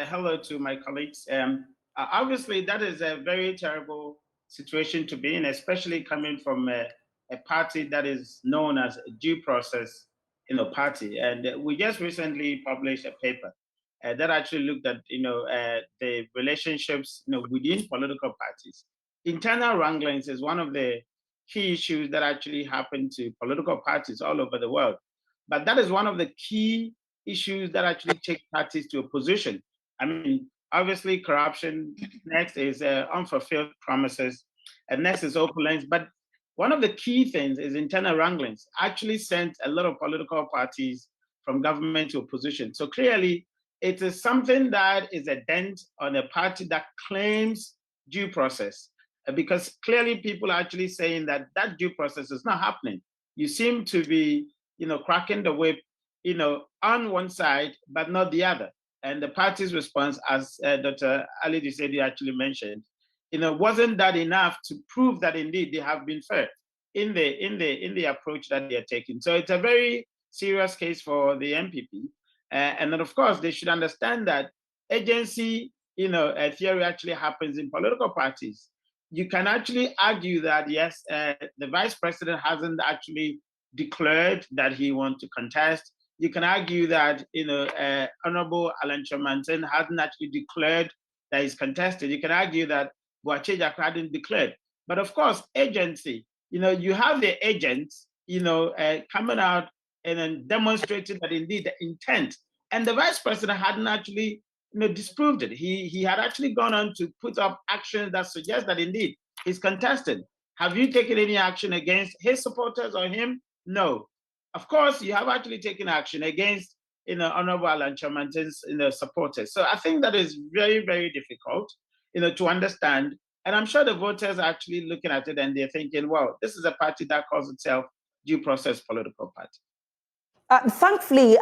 hello to my colleagues. Obviously, that is a very terrible situation to be in, especially coming from a party that is known as a due process, party. And we just recently published a paper that actually looked at, the relationships, within political parties. Internal wranglings is one of the key issues that actually happen to political parties all over the world. But that is one of the key issues that actually take parties to a position. I mean, obviously, corruption. Next is unfulfilled promises, and next is opulence. But one of the key things is internal wranglings. Actually, sent a lot of political parties from government to opposition. So clearly, it is something that is a dent on a party that claims due process, because clearly people are actually saying that that due process is not happening. You seem to be, cracking the whip, on one side, but not the other. And the party's response, as Dr. Ali Disedi actually mentioned, wasn't that enough to prove that indeed they have been fair in the approach that they are taking. So it's a very serious case for the NPP, and then of course they should understand that agency, theory actually happens in political parties. You can actually argue that yes, the vice president hasn't actually declared that he wants to contest. You can argue that Honorable Alan Chamanten hasn't actually declared that he's contested. You can argue that Boacheja hadn't declared. But of course, agency, you have the agents, coming out and then demonstrating that indeed the intent. And the vice president hadn't actually, disproved it. He had actually gone on to put up actions that suggest that indeed he's contested. Have you taken any action against his supporters or him? No. Of course, you have actually taken action against, Honorable Alan Chamanten's, supporters. So I think that is very, very difficult, to understand. And I'm sure the voters are actually looking at it and they're thinking, well, this is a party that calls itself due process political party. Thankfully,